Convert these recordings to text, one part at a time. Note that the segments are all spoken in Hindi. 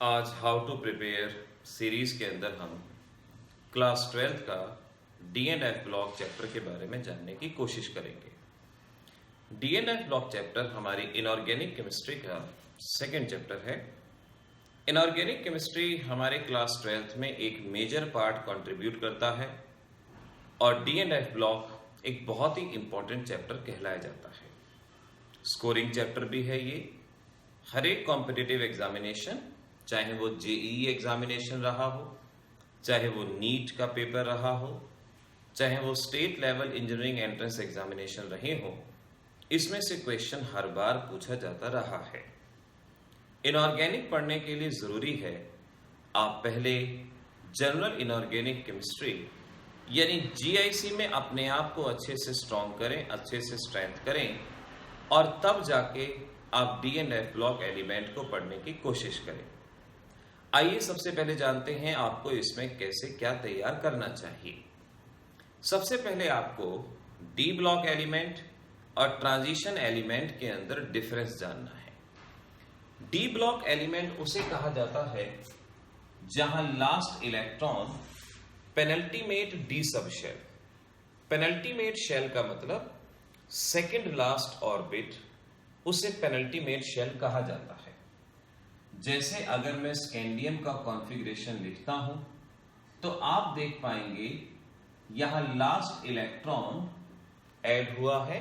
आज हाउ टू प्रिपेयर सीरीज के अंदर हम क्लास 12th का D and F block chapter के बारे में जानने की कोशिश करेंगे। D and F block chapter हमारी इनऑर्गेनिक केमिस्ट्री का सेकेंड चैप्टर है। इनऑर्गेनिक केमिस्ट्री हमारे क्लास 12th में एक मेजर पार्ट कंट्रीब्यूट करता है और डी एंड एफ ब्लॉक एक बहुत ही इंपॉर्टेंट चैप्टर कहलाया जाता है। स्कोरिंग चैप्टर भी है ये। हर एक कॉम्पिटिटिव एग्जामिनेशन, चाहे वो जेईई एग्जामिनेशन रहा हो, चाहे वो नीट का पेपर रहा हो, चाहे वो state level engineering entrance examination रहे हो, इसमें से क्वेश्चन हर बार पूछा जाता रहा है। इनऑर्गेनिक पढ़ने के लिए जरूरी है आप पहले जनरल इनऑर्गेनिक केमिस्ट्री यानी जीआईसी में अपने आप को अच्छे से स्ट्रॉन्ग करें, अच्छे से स्ट्रेंथ करें और तब जाके आप D and F block element को पढ़ने की कोशिश करें। आइए सबसे पहले जानते हैं आपको इसमें कैसे क्या तैयार करना चाहिए। सबसे पहले आपको डी ब्लॉक एलिमेंट और ट्रांजिशन एलिमेंट के अंदर डिफरेंस जानना है। डी ब्लॉक एलिमेंट उसे कहा जाता है जहां लास्ट इलेक्ट्रॉन पेनल्टीमेट डी सब शेल। पेनल्टीमेट शेल का मतलब सेकेंड लास्ट ऑर्बिट, उसे पेनल्टीमेट शेल कहा जाता है। जैसे अगर मैं स्कैंडियम का कॉन्फ़िगरेशन लिखता हूं तो आप देख पाएंगे यहां लास्ट इलेक्ट्रॉन ऐड हुआ है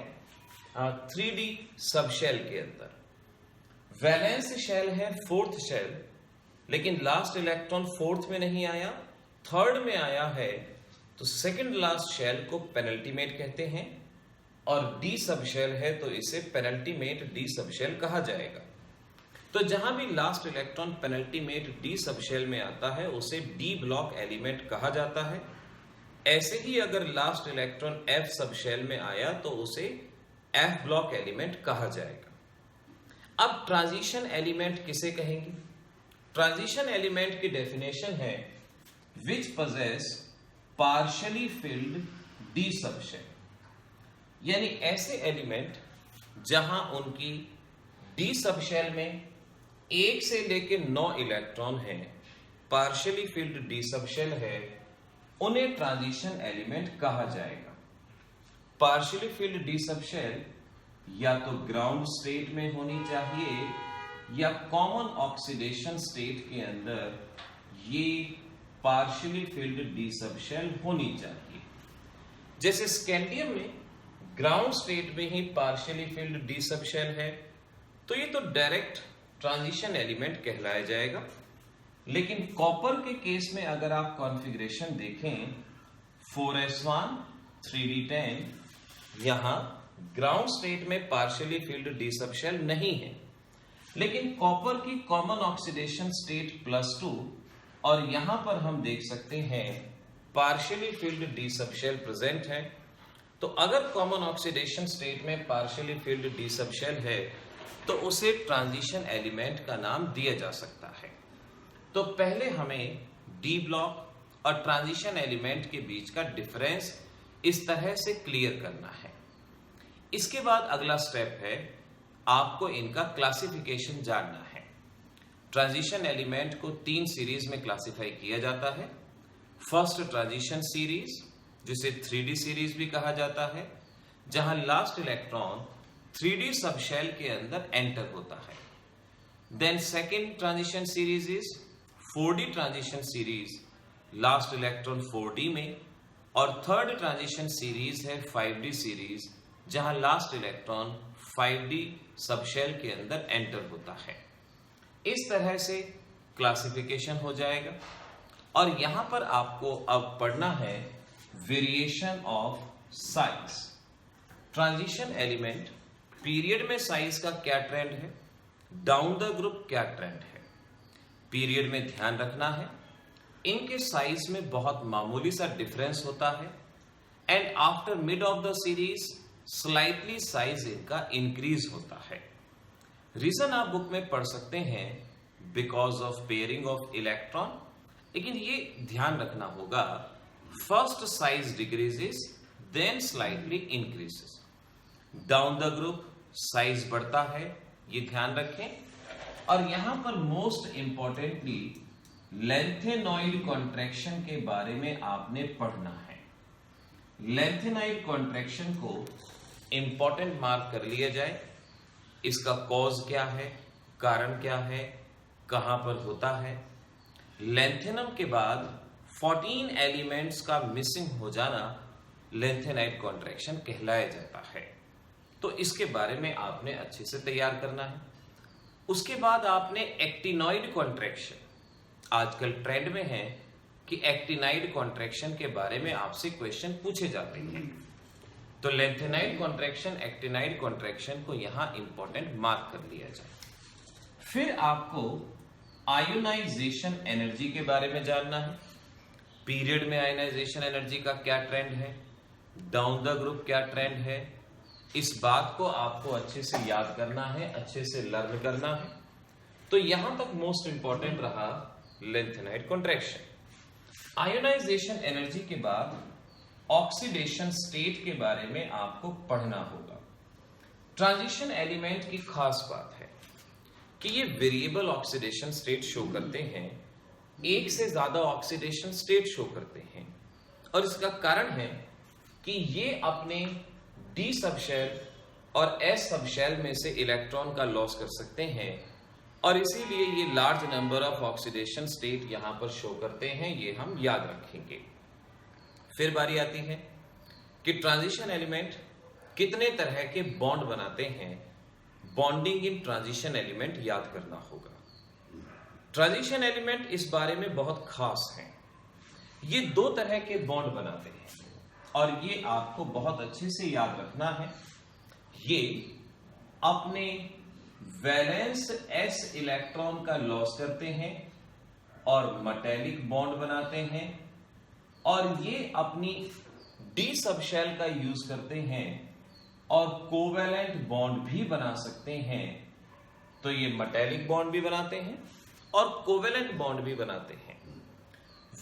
3D सब शेल के अंदर। वैलेंस शेल है फोर्थ शेल, लेकिन लास्ट इलेक्ट्रॉन फोर्थ में नहीं आया, थर्ड में आया है, तो सेकंड लास्ट शेल को पेनल्टीमेट कहते हैं और डी सब शेल है तो इसे पेनल्टीमेट डी सब शेल कहा जाएगा। तो जहां भी लास्ट इलेक्ट्रॉन पेनल्टीमेट डी सब शेल में आता है उसे डी ब्लॉक एलिमेंट कहा जाता है। ऐसे ही अगर last electron f sub shell में आया तो उसे एफ ब्लॉक एलिमेंट कहा जाएगा। अब ट्रांजिशन एलिमेंट किसे कहेंगे? ट्रांजिशन एलिमेंट की डेफिनेशन है which possess partially filled d सब शेल, यानी ऐसे एलिमेंट जहां उनकी डी सब शेल में 1 से लेके 9 इलेक्ट्रॉन है, पार्शियली फिल्ड डी सब शेल है, उन्हें ट्रांजिशन एलिमेंट कहा जाएगा। पार्शियली फिल्ड डी सब शेल या तो ग्राउंड स्टेट में होनी चाहिए या कॉमन ऑक्सीडेशन स्टेट के अंदर ये पार्शियली फिल्ड डी सब शेल होनी चाहिए। जैसे स्कैंडियम में ग्राउंड स्टेट में ही पार्शियली फिल्ड डी सब शेल है तो ये तो डायरेक्ट ट्रांजिशन एलिमेंट कहलाया जाएगा। लेकिन कॉपर के केस में अगर आप कॉन्फ़िगरेशन देखें 4s1 3d10, यहां ग्राउंड स्टेट में पार्शियली फिल्ड डी सब शेल नहीं है, लेकिन कॉपर की कॉमन ऑक्सीडेशन स्टेट +2 और यहां पर हम देख सकते हैं पार्शियली फिल्ड डी सब शेल प्रेजेंट है। तो अगर कॉमन ऑक्सीडेशन स्टेट में पार्शियली फिल्ड डी सब शेल है तो उसे ट्रांजिशन एलिमेंट का नाम दिया जा सकता है। तो पहले हमें डी ब्लॉक और ट्रांजिशन एलिमेंट के बीच का डिफरेंस इस तरह से क्लियर करना है। इसके बाद अगला स्टेप है आपको इनका क्लासिफिकेशन जानना है। ट्रांजिशन एलिमेंट को 3 सीरीज में क्लासिफाई किया जाता है। फर्स्ट ट्रांजिशन सीरीज, जिसे 3D सीरीज भी कहा जाता है, जहां लास्ट इलेक्ट्रॉन 3D सब शेल के अंदर एंटर होता है। Then second transition series is 4D transition series, last electron 4D में, और थर्ड ट्रांजिशन सीरीज है 5D सीरीज, जहां लास्ट इलेक्ट्रॉन 5D सब शेल के अंदर एंटर होता है। इस तरह से क्लासिफिकेशन हो जाएगा और यहां पर आपको अब पढ़ना है variation of size. Transition element period में साइज का क्या ट्रेंड है, डाउन द ग्रुप क्या ट्रेंड है। पीरियड में ध्यान रखना है इनके साइज में बहुत मामूली सा डिफरेंस होता है and after mid of the series slightly size इनका इंक्रीज होता है। रीजन आप बुक में पढ़ सकते हैं because of pairing of electron, लेकिन ये ध्यान रखना होगा first size decreases then slightly increases. Down the group size बढ़ता है, ये ध्यान रखें, और यहां पर मोस्ट इंपॉर्टेंटली लेंथेनॉइड कॉन्ट्रैक्शन के बारे में आपने पढ़ना है। लेंथेनॉइड कॉन्ट्रैक्शन को इंपॉर्टेंट मार्क कर लिया जाए। इसका कॉज क्या है, कारण क्या है, कहां पर होता है। लेंथेनम के बाद 14 एलिमेंट्स का मिसिंग हो जाना लेंथेनाइड कॉन्ट्रैक्शन कहलाया जाता है। तो इसके बारे में आपने अच्छे से तैयार करना है। उसके बाद आपने एक्टिनॉइड कॉन्ट्रैक्शन, आजकल ट्रेंड में है कि एक्टिनाइड कॉन्ट्रैक्शन के बारे में आपसे क्वेश्चन पूछे जाते हैं। तो लेंथेनाइड कॉन्ट्रैक्शन, एक्टिनाइड कॉन्ट्रैक्शन को यहां इंपॉर्टेंट मार्क कर लिया जाए। फिर आपको आयोनाइजेशन एनर्जी के बारे में जानना है। पीरियड में आयोनाइजेशन एनर्जी का क्या ट्रेंड है, डाउन द ग्रुप क्या ट्रेंड है, इस बात को आपको अच्छे से याद करना है, अच्छे से लर्न करना है। तो यहां तक मोस्ट इंपॉर्टेंट रहा लेंथेनाइड कॉन्ट्रैक्शन। आयोनाइजेशन एनर्जी के बाद ऑक्सीडेशन स्टेट के बारे में आपको पढ़ना होगा। ट्रांजिशन एलिमेंट की खास बात है कि ये वेरिएबल ऑक्सीडेशन स्टेट शो करते हैं, एक से ज्यादा ऑक्सीडेशन स्टेट शो करते हैं। और इसका कारण है कि ये अपने डी सबशेल और एस सबशेल में से इलेक्ट्रॉन का लॉस कर सकते हैं और इसीलिए ये large number of oxidation state यहां पर शो करते हैं। ये हम याद रखेंगे। फिर बारी आती है कि ट्रांजिशन एलिमेंट कितने तरह के बॉन्ड बनाते हैं। बॉन्डिंग इन ट्रांजिशन एलिमेंट याद करना होगा। ट्रांजिशन एलिमेंट इस बारे में बहुत खास हैं। ये दो तरह के बॉन्ड बनाते हैं और ये आपको बहुत अच्छे से याद रखना है। ये अपने वैलेंस s इलेक्ट्रॉन का लॉस करते हैं और मेटेलिक बॉन्ड बनाते हैं और ये अपनी डी सबशेल का यूज करते हैं और कोवेलेंट बॉन्ड भी बना सकते हैं। तो ये मेटेलिक बॉन्ड भी बनाते हैं और कोवेलेंट बॉन्ड भी बनाते हैं।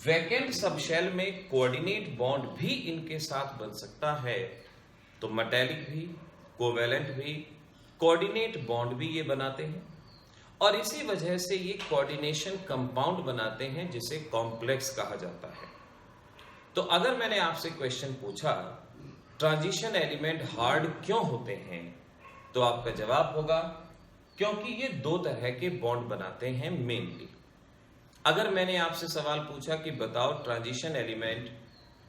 वैकेंट सबशेल में कोऑर्डिनेट बॉन्ड भी इनके साथ बन सकता है। तो मेटेलिक भी, कोवेलेंट भी, कोऑर्डिनेट बॉन्ड भी ये बनाते हैं और इसी वजह से ये कोऑर्डिनेशन कंपाउंड बनाते हैं जिसे कॉम्प्लेक्स कहा जाता है। तो अगर मैंने आपसे क्वेश्चन पूछा ट्रांजिशन एलिमेंट हार्ड क्यों होते हैं, तो आपका जवाब होगा क्योंकि ये दो तरह के बॉन्ड बनाते हैं मेनली। अगर मैंने आपसे सवाल पूछा कि बताओ ट्रांजिशन एलिमेंट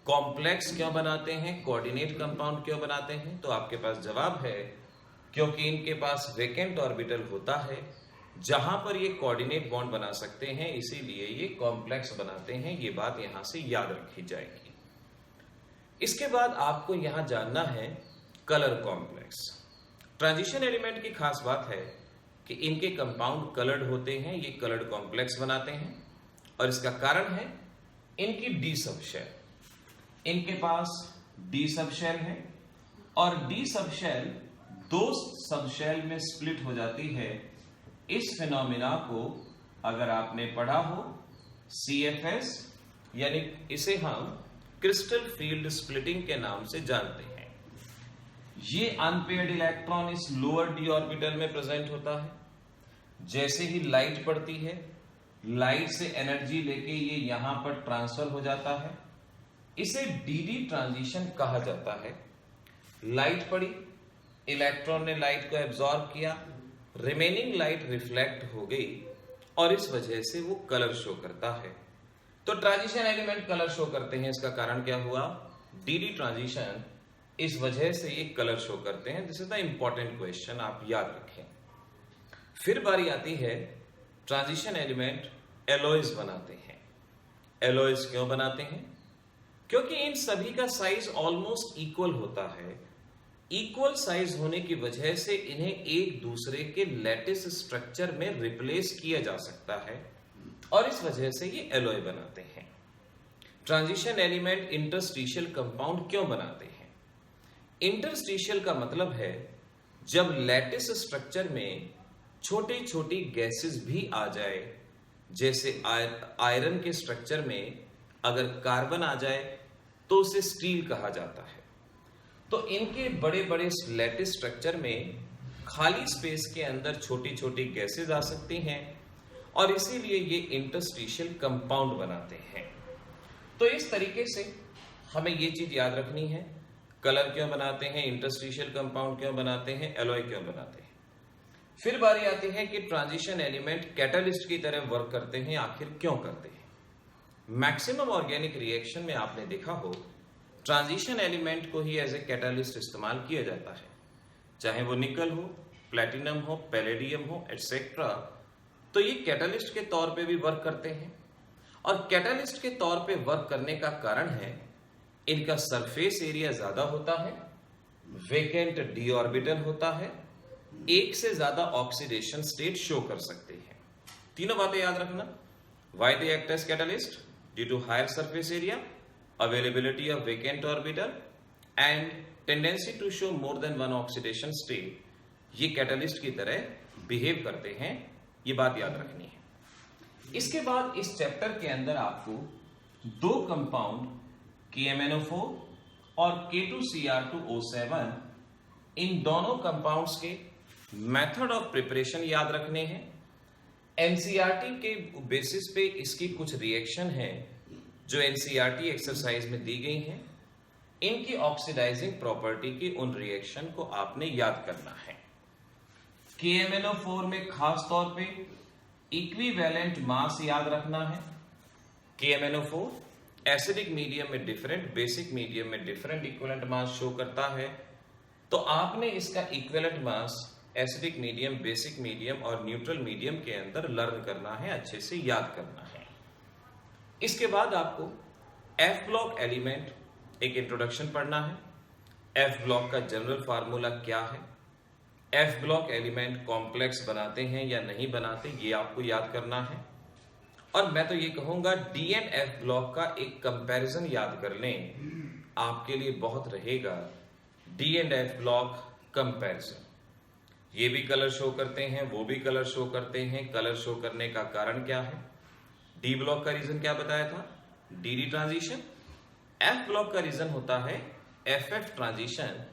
कॉम्प्लेक्स क्यों बनाते हैं, कोऑर्डिनेट कंपाउंड क्यों बनाते हैं, तो आपके पास जवाब है क्योंकि इनके पास वेकेंट ऑर्बिटल होता है जहां पर ये कोऑर्डिनेट बॉन्ड बना सकते हैं, इसीलिए ये कॉम्प्लेक्स बनाते हैं। ये बात यहां से याद रखी जाएगी। इसके बाद आपको यहां जानना है कलर कॉम्प्लेक्स। ट्रांजिशन एलिमेंट की खास बात है कि इनके कंपाउंड कलर्ड होते हैं, ये कलर्ड कॉम्प्लेक्स बनाते हैं और इसका कारण है इनकी डी सबशेल। इनके पास डी सबशेल है और डी सबशेल दो सबशेल में स्प्लिट हो जाती है। इस फिनोमिना को अगर आपने पढ़ा हो CFS, यानी इसे हम क्रिस्टल फील्ड स्प्लिटिंग के नाम से जानते हैं। ये अनपेयर्ड इलेक्ट्रॉन इस लोअर डी ऑर्बिटल में प्रेजेंट होता है। जैसे ही लाइट पड़ती है, लाइट से एनर्जी लेके ये यहां पर ट्रांसफर हो जाता है। इसे DD ट्रांजिशन कहा जाता है। लाइट पड़ी, इलेक्ट्रॉन ने लाइट को एब्जॉर्ब किया, रिमेनिंग लाइट रिफ्लेक्ट हो गई और इस वजह से वो कलर शो करता है। तो ट्रांजिशन एलिमेंट कलर शो करते हैं। इसका कारण क्या हुआ? DD transition. इस वजह से ये कलर शो करते हैं। This is the important question, आप याद रखें। फिर बारी आती है ट्रांजिशन एलिमेंट एलॉयज बनाते हैं। एलॉयज क्यों बनाते हैं? क्योंकि इन सभी का साइज ऑलमोस्ट इक्वल होता है। इक्वल साइज होने की वजह से इन्हें एक दूसरे के लैटिस स्ट्रक्चर में रिप्लेस किया जा सकता है और इस वजह से ये एलॉय बनाते हैं। ट्रांजिशन एलिमेंट इंटरस्टिशियल कंपाउंड क्यों बनाते हैं? इंटरस्टिशियल का मतलब है जब लैटिस स्ट्रक्चर में छोटी छोटी गैसेस भी आ जाए, जैसे आयरन के स्ट्रक्चर में अगर कार्बन आ जाए तो उसे स्टील कहा जाता है। तो इनके बड़े बड़े लैटिस स्ट्रक्चर में खाली स्पेस के अंदर छोटी छोटी गैसेज आ सकती हैं और इसीलिए ये इंटरस्टिशियल कंपाउंड बनाते हैं। तो इस तरीके से हमें ये चीज याद रखनी है, कलर क्यों बनाते हैं, इंटरस्टिशियल कंपाउंड क्यों बनाते हैं, एलॉय क्यों बनाते हैं। फिर बारी आती है कि ट्रांजिशन एलिमेंट कैटलिस्ट की तरह वर्क करते हैं, आखिर क्यों करते हैं। मैक्सिमम ऑर्गेनिक रिएक्शन में आपने देखा हो ट्रांजिशन एलिमेंट को ही एज ए कैटलिस्ट इस्तेमाल किया जाता है, चाहे वो निकल हो, प्लेटिनम हो, पैलेडियम हो, एटसेट्रा। तो ये कैटलिस्ट के तौर पे भी वर्क करते हैं और कैटलिस्ट के तौर पे वर्क करने का कारण है इनका सरफेस एरिया ज्यादा होता है, वेकेंट डी ऑर्बिटल होता है, एक से ज्यादा ऑक्सीडेशन स्टेट शो कर सकते हैं। तीनों बातें याद रखना। Why they act as catalyst? Due to higher surface area, availability of vacant orbital and tendency to show more than one oxidation state. ये कैटलिस्ट की तरह बिहेव करते हैं, ये बात याद रखनी है। इसके बाद इस चैप्टर के अंदर आपको दो कंपाउंड KMnO4 और K2Cr2O7 इन दोनों कंपाउंड्स के मेथड ऑफ प्रिपरेशन याद रखने हैं। एनसीईआरटी के बेसिस पे इसकी कुछ रिएक्शन है जो एनसीईआरटी एक्सरसाइज में दी गई हैं। इनकी ऑक्सीडाइजिंग प्रॉपर्टी की उन रिएक्शन को आपने याद करना है। KMnO4 में खास तौर पे इक्विवेलेंट मास याद रखना है। KMnO4 एसिडिक मीडियम में डिफरेंट, बेसिक मीडियम में डिफरेंट इक्विवेलेंट मास शो करता है, तो आपने इसका equivalent mass acidic medium, basic medium और न्यूट्रल मीडियम के अंदर लर्न करना है, अच्छे से याद करना है। इसके बाद आपको F ब्लॉक एलिमेंट एक इंट्रोडक्शन पढ़ना है। F ब्लॉक का जनरल फार्मूला क्या है, F ब्लॉक एलिमेंट कॉम्प्लेक्स बनाते हैं या नहीं बनाते, ये आपको याद करना है। और मैं तो ये कहूंगा D एंड F ब्लॉक का एक कंपैरिजन याद कर लें, आपके लिए बहुत रहेगा। D and F block comparison, ये भी कलर शो करते हैं, वो भी कलर शो करते हैं। कलर शो करने का कारण क्या है? D ब्लॉक का रीजन क्या बताया था? DD transition. F ब्लॉक का रीजन होता है FF ट्रांजिशन,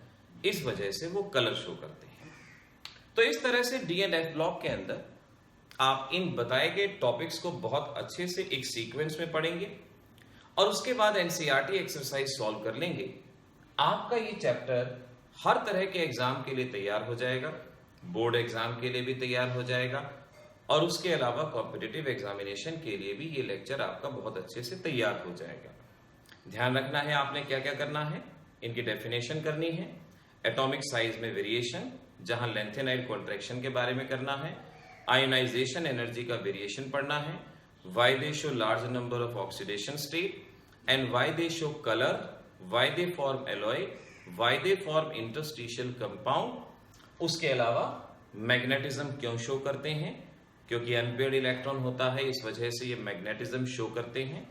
इस वजह से वो कलर शो करते हैं। तो इस तरह से D एंड F ब्लॉक के अंदर आप इन बताए गए टॉपिक्स को बहुत अच्छे से एक सीक्वेंस में पढ़ेंगे और उसके बाद एनसीईआरटी एक्सरसाइज सॉल्व कर लेंगे। आपका ये चैप्टर हर तरह के एग्जाम के लिए तैयार हो जाएगा, बोर्ड एग्जाम के लिए भी तैयार हो जाएगा और उसके अलावा कॉम्पिटिटिव एग्जामिनेशन के लिए भी ये लेक्चर आपका बहुत अच्छे से तैयार हो जाएगा। ध्यान रखना है आपने क्या क्या करना है, इनकी डेफिनेशन करनी है। एटॉमिक साइज में वेरिएशन, जहां लेंथेनाइड कॉन्ट्रैक्शन के बारे में करना है। आयोनाइजेशन एनर्जी का वेरिएशन पढ़ना है। Why they show large number of oxidation state and why they show colour, why they form alloy, why they form interstitial compound. उसके अलावा मैग्नेटिज्म क्यों शो करते हैं, क्योंकि अनपेयर्ड इलेक्ट्रॉन होता है, इस वजह से ये मैग्नेटिज्म शो करते हैं।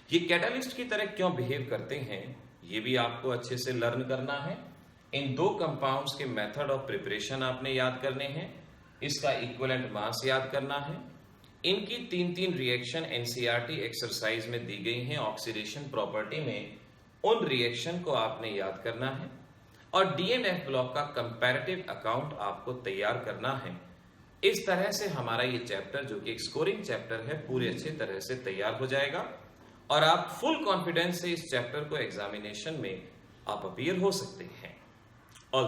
ये कैटलिस्ट की तरह क्यों बिहेव करते हैं, ये भी आपको अच्छे से लर्न करना है। इन दो कंपाउंड्स के मेथड ऑफ प्रिपरेशन आपने याद करने हैं। इसका इक्विवेलेंट मास याद करना है। इनकी तीन तीन रिएक्शन एनसीईआरटी एक्सरसाइज में दी गई हैं ऑक्सीडेशन प्रॉपर्टी में, उन रिएक्शन को आपने याद करना है। और डी एंड एफ ब्लॉक का कंपैरेटिव अकाउंट आपको तैयार करना है। इस तरह से हमारा ये चैप्टर, जो कि एक स्कोरिंग चैप्टर है, पूरे अच्छे तरह से तैयार हो जाएगा और आप फुल कॉन्फिडेंस से इस चैप्टर को एग्जामिनेशन में आप अपीयर हो सकते हैं।